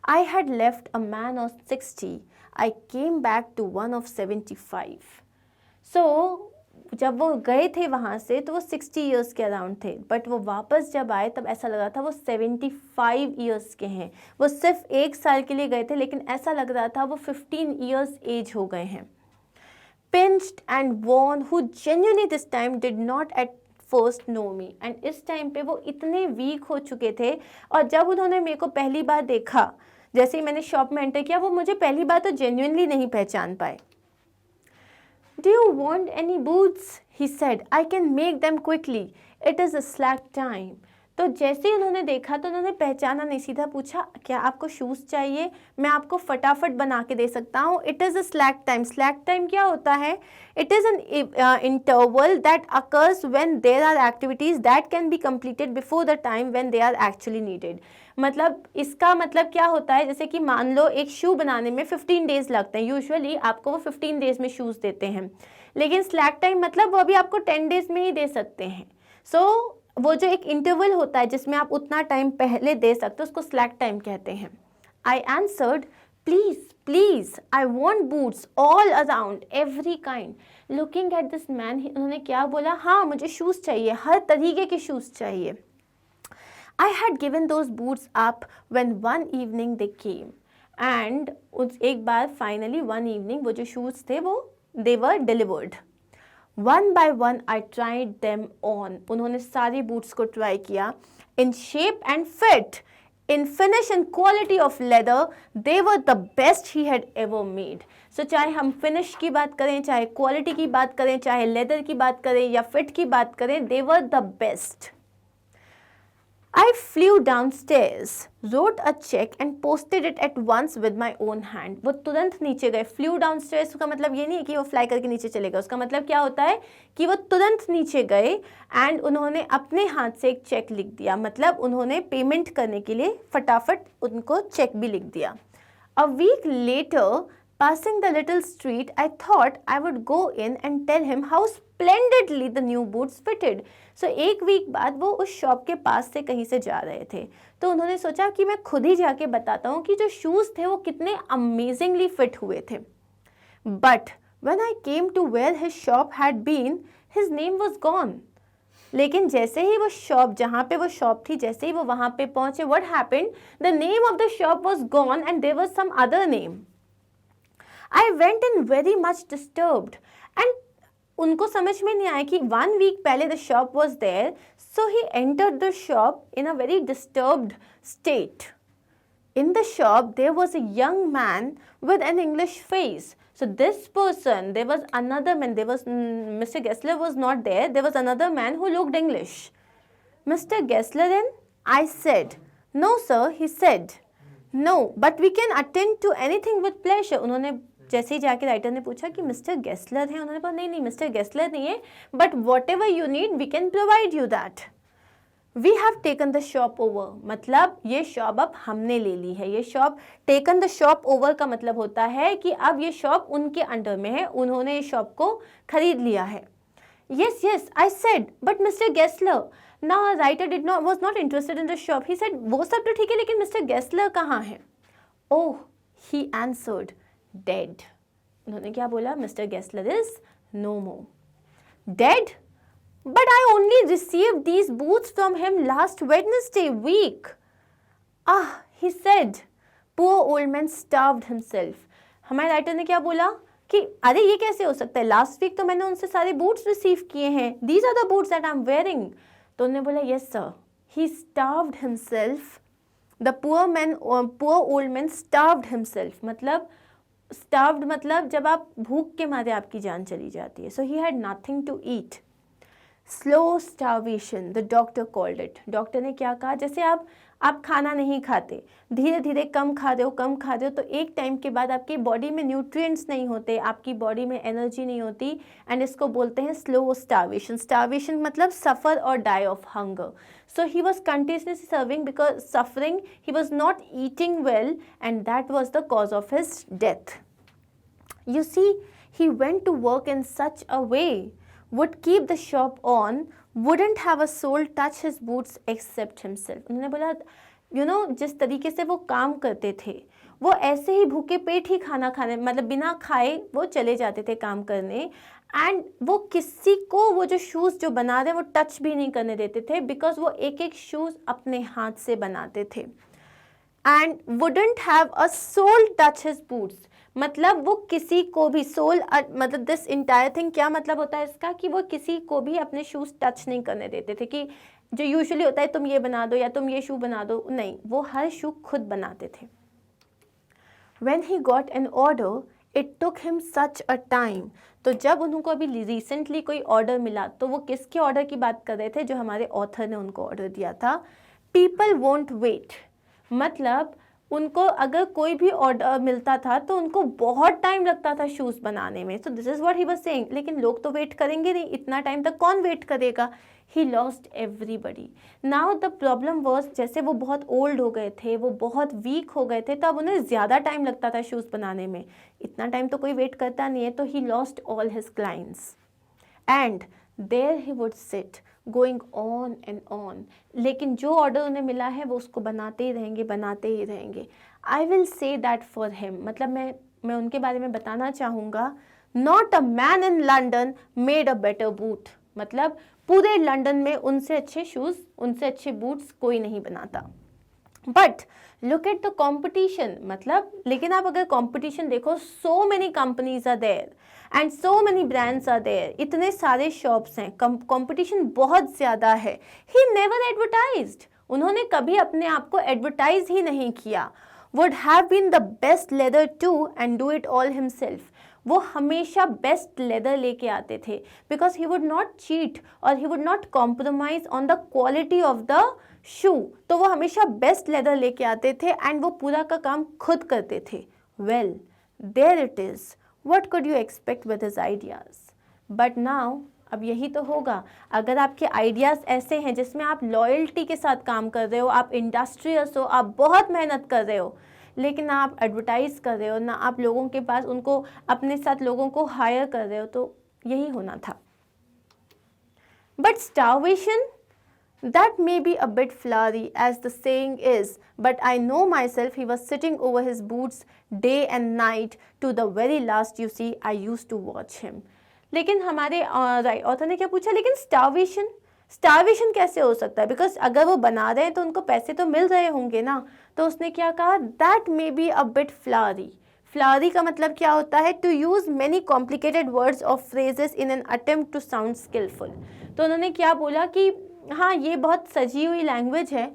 I had left a man of 60, I came back to one of 75। सो जब वो गए थे वहाँ से तो वो 60 ईयर्स के अराउंड थे, बट वो वापस जब आए तब ऐसा लग रहा था वो 75 ईयर्स के हैं। वो सिर्फ 1 साल के लिए गए थे, लेकिन ऐसा लग रहा था वो 15 ईयर्स एज हो गए हैं। Pinched and worn, who genuinely this time did not at first know me, and इस टाइम पे वो इतने वीक हो चुके थे, और जब उन्होंने मेरे को पहली बार देखा, जैसे ही मैंने शॉप में एंटर किया, वो मुझे पहली बार तो जेन्युइनली नहीं पहचान पाए। Do you want any boots? He said. I can make them quickly. It is a slack time. तो जैसे ही उन्होंने देखा तो उन्होंने पहचाना नहीं, सीधा पूछा क्या आपको शूज़ चाहिए? मैं आपको फटाफट बना के दे सकता हूँ। It is a slack time. Slack time क्या होता है? It is an interval that occurs when there are activities that can be completed before the time when they are actually needed. मतलब इसका मतलब क्या होता है, जैसे कि मान लो एक शू बनाने में 15 डेज़ लगते हैं, यूजुअली आपको वो 15 डेज़ में शूज़ देते हैं, लेकिन स्लैक टाइम मतलब वो अभी आपको 10 डेज़ में ही दे सकते हैं। सो वो जो एक इंटरवल होता है जिसमें आप उतना टाइम पहले दे सकते हो, उसको स्लैक टाइम कहते हैं। I answered, please please, I want boots all around, every kind. Looking at this man, उन्होंने क्या बोला? हाँ, मुझे शूज़ चाहिए, हर तरीके के शूज़ चाहिए। I had given those boots up when one evening they came, and एक बार finally one evening वो जो shoes थे वो they were delivered. One by one I tried them on. उन्होंने सारे boots को try किया. In shape and fit, in finish and quality of leather, they were the best he had ever made. So चाहे हम finish की बात करें, चाहे quality की बात करें, चाहे leather की बात करें या fit की बात करें, they were the best. I flew downstairs, wrote a check and posted it at once with my own hand. वो तुरंत नीचे गए। Flew downstairs का मतलब ये नहीं है कि वो फ्लाई करके नीचे चले गए, उसका मतलब क्या होता है कि वो तुरंत नीचे गए एंड उन्होंने अपने हाथ से एक चेक लिख दिया, मतलब उन्होंने पेमेंट करने के लिए फटाफट उनको चेक भी लिख दिया। A week later, passing the little street, I thought I would go in and tell him how splendidly the new boots fitted. So एक वीक बाद वो उस शॉप के पास से कहीं से जा रहे थे, तो उन्होंने सोचा कि मैं खुद ही जाके बताता हूँ कि जो शूज़ थे वो कितने अमेजिंगली फिट हुए थे। But when I came to where his shop had been, his name was gone. लेकिन जैसे ही वो शॉप, जहाँ पे वो शॉप थी, जैसे ही वो वहाँ पे पहुँचे, what happened? The name of the shop was gone and there was some other name. I went in very much disturbed, and उनको समझ में नहीं आया कि 1 week पहले the shop was there, so he entered the shop in a very disturbed state. In the shop there was a young man with an English face. So this person, there was another man, there was Mr. Gessler was not there, there was another man who looked English. Mr. Gessler then? I said. No sir, he said. No, but we can attend to anything with pleasure. उन्होंने जैसे ही जाके writer ने पूछा कि mister Gessler है, उन्होंने कहा नहीं नहीं मिस्टर गेस्लर नहीं है, but whatever you need we can provide you that. We have taken the shop over, मतलब ये शॉप अब हमने ले ली है. ये shop, taken the shop over का मतलब होता है कि अब ये शॉप उनके अंडर में है, उन्होंने ये शॉप को खरीद लिया है. Yes, yes, I said, but Mr. Gessler. Now a writer was not interested in the shop. He said, वो सब तो ठीक है, लेकिन Mr. Gessler कहाँ है? Oh, he answered, dead. उन्होंने क्या बोला? Mr. Gessler is no more. Dead? But I only received these boots from him last Wednesday week. Ah, he said. Poor old man starved himself. हमारे writer ने क्या बोला कि अरे ये कैसे हो सकता है, लास्ट वीक तो मैंने उनसे सारे बूट्स रिसीव किए हैं, these are the boots that I am wearing. तो उन्होंने बोला yes sir, he starved himself. The poor old man starved himself, मतलब स्टार्व्ड मतलब जब आप भूख के मारे आपकी जान चली जाती है. So he had nothing to eat. Slow starvation the doctor called it. Doctor ने क्या कहा, जैसे आप खाना नहीं खाते, धीरे धीरे कम खा रहे हो तो एक टाइम के बाद आपकी बॉडी में न्यूट्रिएंट्स नहीं होते, आपकी बॉडी में एनर्जी नहीं होती, एंड इसको बोलते हैं स्लो स्टार्वेशन। स्टार्वेशन मतलब सफ़र और die of hunger. So he was continuously serving because suffering, he was not eating well, and that was the cause of his death. You see, he went to work in such a way, would keep the shop on, wouldn't have a soul touch his boots except himself. उन्होंने बोला जिस तरीके से वो काम करते थे, वो ऐसे ही भूखे पेट ही खाना खाने, मतलब बिना खाए वो चले जाते थे काम करने, एंड वो किसी को वो जो शूज़ जो बना रहे वो टच भी नहीं करने देते थे, बिकॉज वो एक एक शूज़ अपने हाथ से बनाते थे। And wouldn't have a sole touch his boots, मतलब वो किसी को भी, सोल मतलब दिस इंटायर थिंग, क्या मतलब होता है इसका, कि वो किसी को भी अपने शूज़ टच नहीं करने देते थे, कि जो यूजुअली होता है तुम ये बना दो या तुम ये शू बना दो, नहीं, वो हर शू खुद बनाते थे। When he got an order, it took him such a time. तो जब उनको अभी रिसेंटली कोई ऑर्डर मिला, तो वो किसके ऑर्डर की बात कर रहे थे, जो हमारे ऑथर ने उनको ऑर्डर दिया था। पीपल वोंट वेट, मतलब उनको अगर कोई भी ऑर्डर मिलता था तो उनको बहुत टाइम लगता था शूज़ बनाने में। So this is what he was saying, लेकिन लोग तो वेट करेंगे नहीं, इतना टाइम तक कौन वेट करेगा। He lost everybody. Now the problem was, जैसे वो बहुत ओल्ड हो गए थे, वो बहुत वीक हो गए थे, तो अब उन्हें ज़्यादा टाइम लगता था शूज़ बनाने में, इतना टाइम तो कोई वेट करता नहीं है। तो he lost all his clients and there he would sit going on and on. लेकिन जो ऑर्डर उन्हें मिला है वो उसको बनाते ही रहेंगे, बनाते ही रहेंगे। I will say that for him, मतलब मैं उनके बारे में बताना चाहूँगा, not a man in London made a better boot, मतलब पूरे लंदन में उनसे अच्छे शूज़, उनसे अच्छे बूट्स कोई नहीं बनाता। But look at the competition, मतलब लेकिन आप अगर कॉम्पिटिशन देखो, so many companies are there and so many brands are there, इतने सारे शॉप्स हैं, कॉम्पिटिशन बहुत ज़्यादा है। ही नेवर एडवर्टाइज्ड, उन्होंने कभी अपने आप को एडवर्टाइज ही नहीं किया। Would have been the best leather to and do it all himself, वो हमेशा बेस्ट लेदर लेके आते थे, because he would not cheat और he would not compromise on the quality of the shoe. तो वो हमेशा बेस्ट लेदर लेके आते थे एंड वो पूरा का काम खुद करते थे। Well there it is, what could you expect with his ideas. But now, अब यही तो होगा, अगर आपके आइडियाज़ ऐसे हैं जिसमें आप लॉयल्टी के साथ काम कर रहे हो, आप इंडस्ट्रियस हो, आप बहुत मेहनत कर रहे हो, लेकिन ना आप एडवर्टाइज़ कर रहे हो, ना आप लोगों के पास उनको अपने साथ लोगों को हायर कर रहे हो, तो यही होना था। But starvation, that may be a bit flowery as the saying is, but I know myself, he was sitting over his boots day and night to the very last, you see, I used to watch him. लेकिन हमारे author ने क्या पूछा, लेकिन starvation कैसे हो सकता है, बिकॉज अगर वो बना रहे हैं तो उनको पैसे तो मिल रहे होंगे ना। तो उसने क्या कहा, that may be a bit flowery. Flowery का मतलब क्या होता है, to use many complicated words और phrases in an attempt to sound skillful. तो उन्होंने क्या बोला कि हाँ, ये बहुत सजी हुई लैंग्वेज है,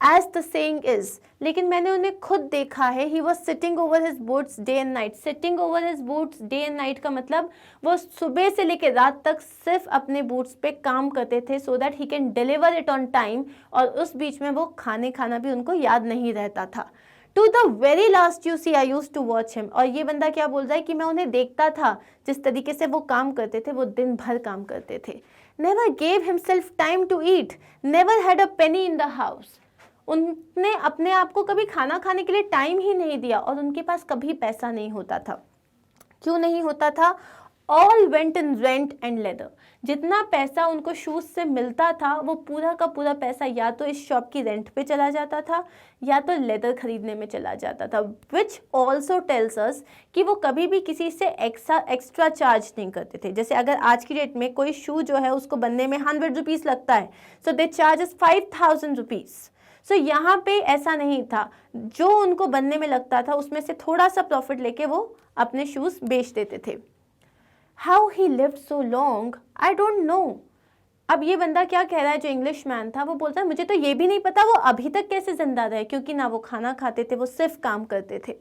एज द सेइंग इज, लेकिन मैंने उन्हें खुद देखा है। He was sitting over his boots day and night. Sitting over his boots day and night का मतलब वो सुबह से लेकर रात तक सिर्फ अपने बूट्स पे काम करते थे, so that he can deliver it on time, और उस बीच में वो खाना भी उनको याद नहीं रहता था। To the very last, you see, I use to watch him. और ये बंदा क्या बोल रहा है कि मैं उन्हें देखता था, जिस तरीके से वो काम करते थे, वो दिन भर काम करते थे। Never gave himself time to eat, never had a penny in the house. उनने अपने आप को कभी खाना खाने के लिए टाइम ही नहीं दिया, और उनके पास कभी पैसा नहीं होता था। क्यों नहीं होता था? All went in rent and leather. जितना पैसा उनको शूज़ से मिलता था, वो पूरा का पूरा पैसा या तो इस शॉप की रेंट पे चला जाता था, या तो लेदर खरीदने में चला जाता था। विच ऑल्सो टेल्स अस कि वो कभी भी किसी से एक्स्ट्रा चार्ज नहीं करते थे। जैसे अगर आज की डेट में कोई शू जो है उसको बनने में 100 रुपीज़ लगता है, सो दे चार्जेस 5000 रुपीज़। सो यहाँ पे ऐसा नहीं था, जो उनको बनने में लगता था उसमें से थोड़ा सा प्रॉफिट लेके वो अपने शूज़ बेच देते थे। How he lived so long, I don't know. अब ये बंदा क्या कह रहा है, जो इंग्लिश मैन था, वो बोलता है मुझे तो ये भी नहीं पता वो अभी तक कैसे जिंदा रहे, क्योंकि ना वो खाना खाते थे, वो सिर्फ काम करते थे।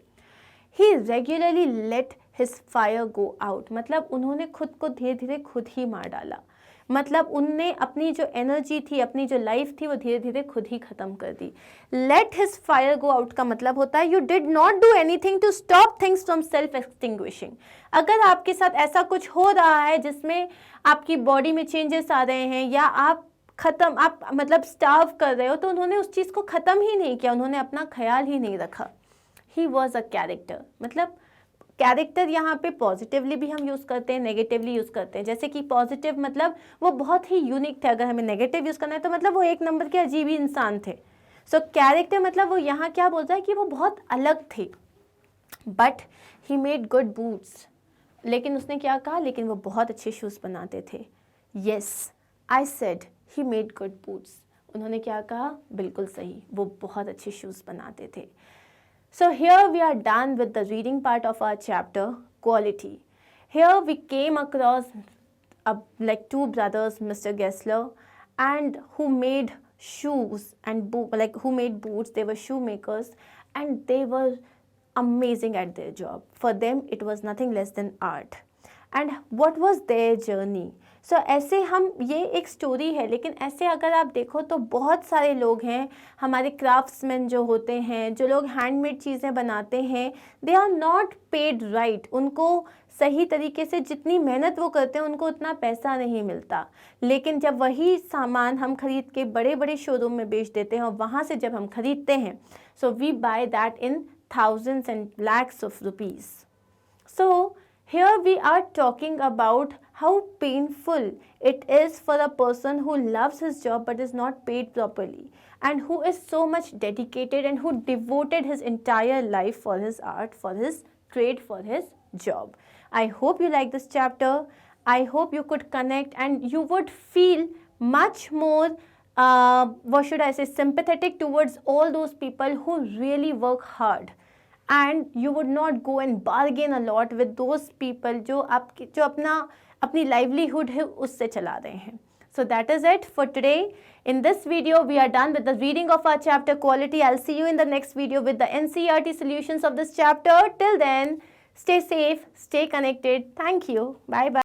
He regularly let his fire go out, मतलब उन्होंने खुद को धीरे धीरे खुद ही मार डाला। मतलब उनने अपनी जो एनर्जी थी, अपनी जो लाइफ थी, वो धीरे धीरे खुद ही ख़त्म कर दी। Let his fire go out का मतलब होता है you did not do anything to stop things from self extinguishing. अगर आपके साथ ऐसा कुछ हो रहा है जिसमें आपकी बॉडी में चेंजेस आ रहे हैं या आप मतलब स्टार्व कर रहे हो, तो उन्होंने उस चीज़ को ख़त्म ही नहीं किया, उन्होंने अपना ख्याल ही नहीं रखा। ही वॉज अ कैरेक्टर। मतलब कैरेक्टर यहाँ पे पॉजिटिवली भी हम यूज़ करते हैं, नेगेटिवली यूज़ करते हैं। जैसे कि पॉजिटिव मतलब वो बहुत ही यूनिक थे, अगर हमें नेगेटिव यूज़ करना है तो मतलब वो एक नंबर के अजीब ही इंसान थे। सो कैरेक्टर मतलब वो यहाँ क्या बोलता है कि वो बहुत अलग थे। But he made good boots, लेकिन उसने क्या कहा, लेकिन वो बहुत अच्छे शूज़ बनाते थे। Yes, I said he made good boots. उन्होंने क्या कहा, बिल्कुल सही, वो बहुत अच्छे शूज़ बनाते थे। So here we are done with the reading part of our chapter, quality. Here we came across like two brothers, Mr. Gessler, and who made shoes and who made boots. They were shoemakers, and they were amazing at their job. For them, it was nothing less than art. And what was their journey? सो ऐसे हम, ये एक story है, लेकिन ऐसे अगर आप देखो तो बहुत सारे लोग हैं हमारे क्राफ्ट्समैन जो होते हैं, जो लोग हैंडमेड चीज़ें बनाते हैं, they are not paid right. उनको सही तरीके से जितनी मेहनत वो करते हैं उनको उतना पैसा नहीं मिलता। लेकिन जब वही सामान हम खरीद के बड़े बड़े शोरूम में बेच देते हैं और वहाँ से जब हम खरीदते हैं, so we buy that in thousands and lakhs of rupees. So here we are talking about how painful it is for a person who loves his job but is not paid properly, and who is so much dedicated and who devoted his entire life for his art, for his trade, for his job. I hope you like this chapter. I hope you could connect and you would feel much more what should I say, sympathetic towards all those people who really work hard. And you would not go and bargain a lot with those people जो अपनी livelihood है उससे चला रहे हैं. So that is it for today. In this video, we are done with the reading of our chapter Quality. I'll see you in the next video with the NCERT solutions of this chapter. Till then, stay safe, stay connected. Thank you. Bye bye.